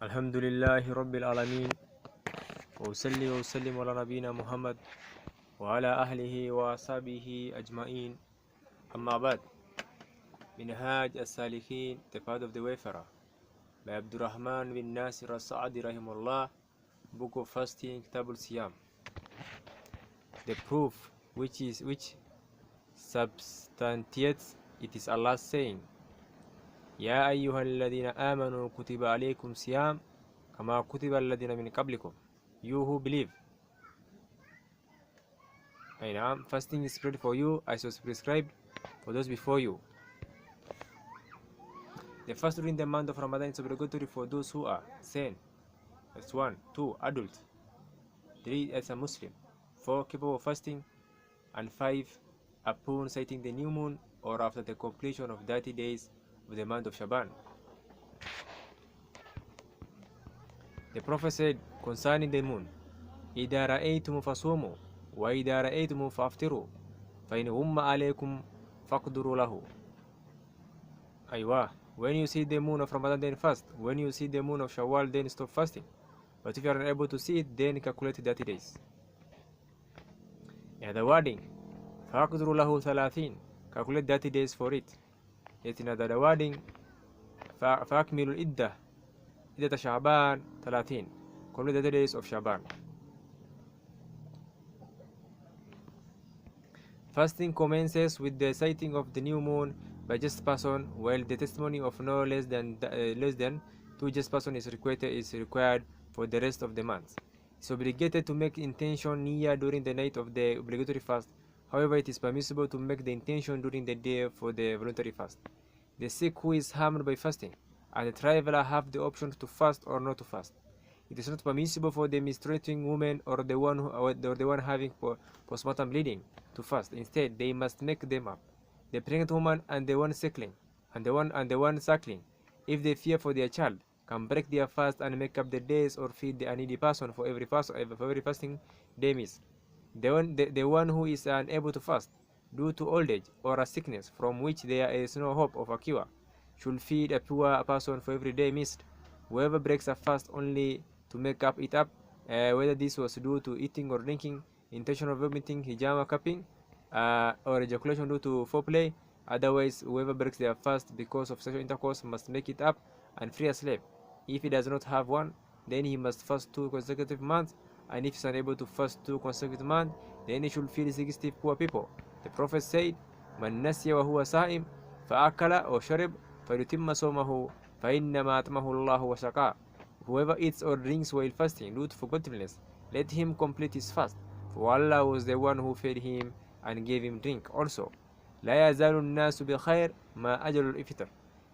الحمد لله رب العالمين، وأصلي وأسلم على نبينا محمد وعلى أهله وأصحابه أجمعين. أما بعد. Minhaj Salikin, the path of the wayfarer, by Abdurrahman bin Nasir al-Sa'adi rahimullah, Book of Fasting, Kitab al-Siyam. The proof which substantiates it is Allah saying, يا أيها الذين آمنوا كتب عليكم صيام كما كتب الذين من قبلكم. You who believe. Fasting is spread for you as was prescribed for those before you. The fast during the month of Ramadan is obligatory for those who are sane. That's 1. 2. Adult. 3. As a Muslim. 4. Capable of fasting. And 5. Upon sighting the new moon or after the completion of 30 days of the month of Shaban. The Prophet said concerning the moon, إِذَا رَأَيْتُمُ فَصُومُوا وَإِذَا رَأَيْتُمُ فَافْطِرُوا فَإِنْ غُمَّ عَلَيْكُمْ فَاقْدُرُوا لَهُ. When you see the moon of Ramadan, then fast. When you see the moon of Shawwal, then stop fasting. But if you are unable to see it, then calculate 30 days. And the wording, فَاقْدُرُوا لَهُ 30, calculate 30 days for it. Yet another the wording, فَأَكْمِلُوا الْإِدَّةِ إِدَّةَ شَعْبَانَ 30, complete 30 days of Shaban. Fasting commences with the sighting of the new moon by just person, while the testimony of no less than 2 just person is required for the rest of the month. It's obligated to make intention niyyah during the night of the obligatory fast. However, it is permissible to make the intention during the day for the voluntary fast. The sick who is harmed by fasting and the traveler have the option to fast or not to fast. It is not permissible for the menstruating woman or the one having postpartum bleeding to fast. Instead, they must make them up. The pregnant woman and the one suckling, and the one suckling, if they fear for their child, can break their fast and make up the days or feed the needy person for every fasting they miss. The one who is unable to fast due to old age or a sickness from which there is no hope of a cure should feed a poor person for every day missed. Whoever breaks a fast only to make it up, whether this was due to eating or drinking, intentional vomiting, hijama cupping, or ejaculation due to foreplay. Otherwise, whoever breaks their fast because of sexual intercourse must make it up and free a slave. If he does not have one, then he must fast 2 consecutive months, and if he is unable to fast 2 consecutive months, then he should feed 60 poor people. The Prophet said, من نسي وهو صائم فأكل أو شرب فليتم صومه فإنما أطعمه الله وسقاه. Whoever eats or drinks while fasting due to forgetfulness, let him complete his fast, for Allah was the one who fed him and gave him drink also. لا يزال الناس بخير ما أجل الإفطار.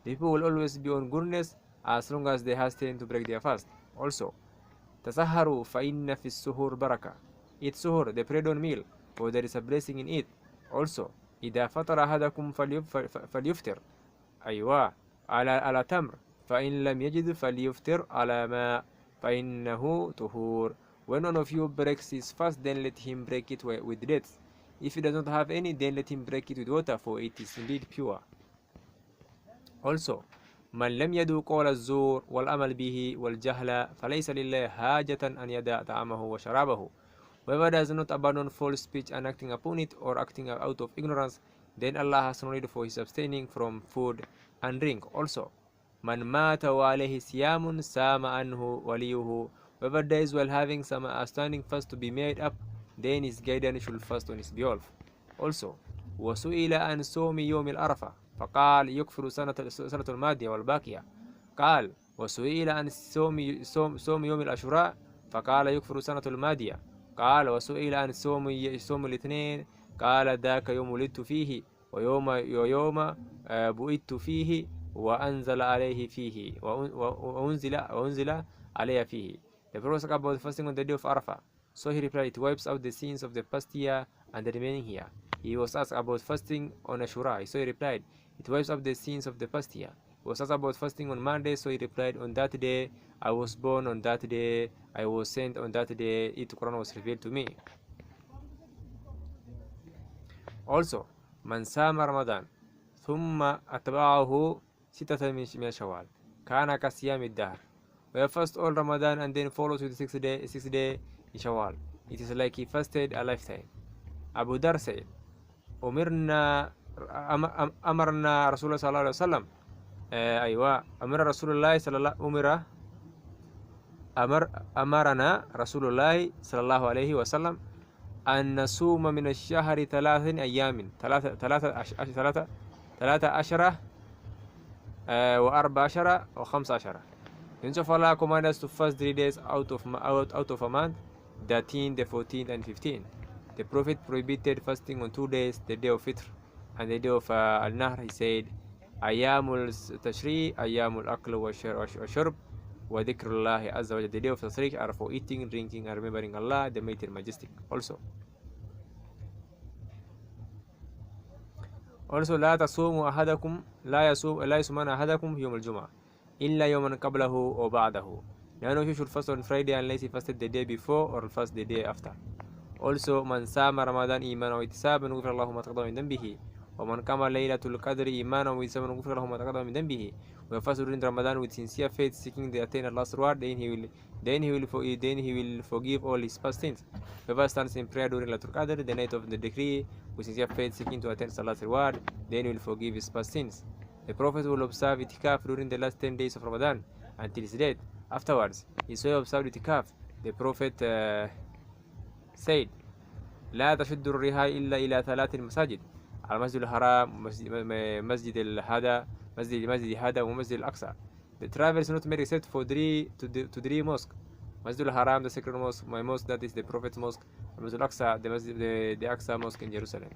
The people will always be on goodness as long as they hasten to break their fast. Also, تسحروا فإن في السحور بركة. Eat suhur, the pre-dawn meal, for there is a blessing in it. Also, إذا فطر أحدكم فليفطر على تمر فإن لم يجد فليفطر على ماء فإنه طهور. When one of you breaks his fast, then let him break it with dates. If he does not have any, then let him break it with water, for it is indeed pure. Also, من لم يدع قول الزور والعمل به والجهل فليس لله حاجة أن يدع طعامه وشرابه. Whoever does not abandon false speech and acting upon it, or acting out of ignorance, then Allah has no need for his abstaining from food and drink. Also, من مات وعليه صيام سام عنه وليه. Whoever dies while having some outstanding fast to be made up, then his guardian should fast on his behalf. Also, وسئل عن صوم يوم العرفة فقال يكفر سنة الماضية والباقية. قال وسئل عن صوم يوم العاشوراء فقال يكفر سنة الماضية. قال وسئل عن صوم الاثنين قال ذاك يوم ولدت فيه ويوم بؤت فيه وأنزل عليه فيه وأنزل عليه فيه. The Prophet spoke about fasting on the day of Arafah. So he replied, it wipes out the sins of the past year and the remaining year. He was asked about fasting on Ashura. So he replied, it wipes out the sins of the past year. He was asked about fasting on Monday. So he replied, on that day I was born, on that day I was sent, on that day it Quran was revealed to me. Also, من سام رمضان ثم أتبعه 6 من شوال كان كصيام الدهر. We fast all Ramadan and then follows with 6 day in Shawwal. It is like he fasted a lifetime. Abu Dar said, أمرنا أمرنا رسول الله صلى الله عليه وسلم أيوة أمر رسول الله صلى الله أمرنا رسول الله صلى الله عليه وسلم أن نصوم من الشهر 3 أيام 13 و14 و15. Hence of Allah command us to fast 3 days out of a month, the 13th, the 14th, and 15th. The Prophet prohibited fasting on 2 days, the day of Fitr and the day of Al-Nahr. He said, Ayyamul Tashri, Ayyamul Akl wa Shurb, wa Dhikrullahi Azza wa Jalla. The day of Tashriq are for eating, drinking, and remembering Allah, the Mighty and Majestic. Also, لا تصوموا أحدكم لا يصومن أحدكم يوم الجمعة إلا يوما قبله أو بعده. None of you should fast on Friday unless he fasted the day before or fast the day after. Also, من صام رمضان إيمانا واحتسابا غفر له ما تقدم من ذنبه ومن قام ليلة القدر إيمانا واحتسابا غفر له ما تقدم من ذنبه. When fast during Ramadan with sincere faith, seeking the attained Allah's reward, then he will forgive all his past sins. Whoever stands in prayer during Laylatul Qadr, the night of the decree, with sincere faith, seeking to attain Allah's reward, then he will forgive his past sins. The Prophet will observe itikaf during the last 10 days of Ramadan until his death. Afterwards, he so observed itikaf. The Prophet said, لا تشد الرحال إلا إلى 3 مساجد: المسجد الحرام، مسجد هذا ومسجد الأقصى. The travel is not made except for three mosques: Masjid al-Haram, the sacred mosque, my mosque, that is the Prophet's mosque, and Masjid al-Aqsa, the Aqsa mosque in Jerusalem.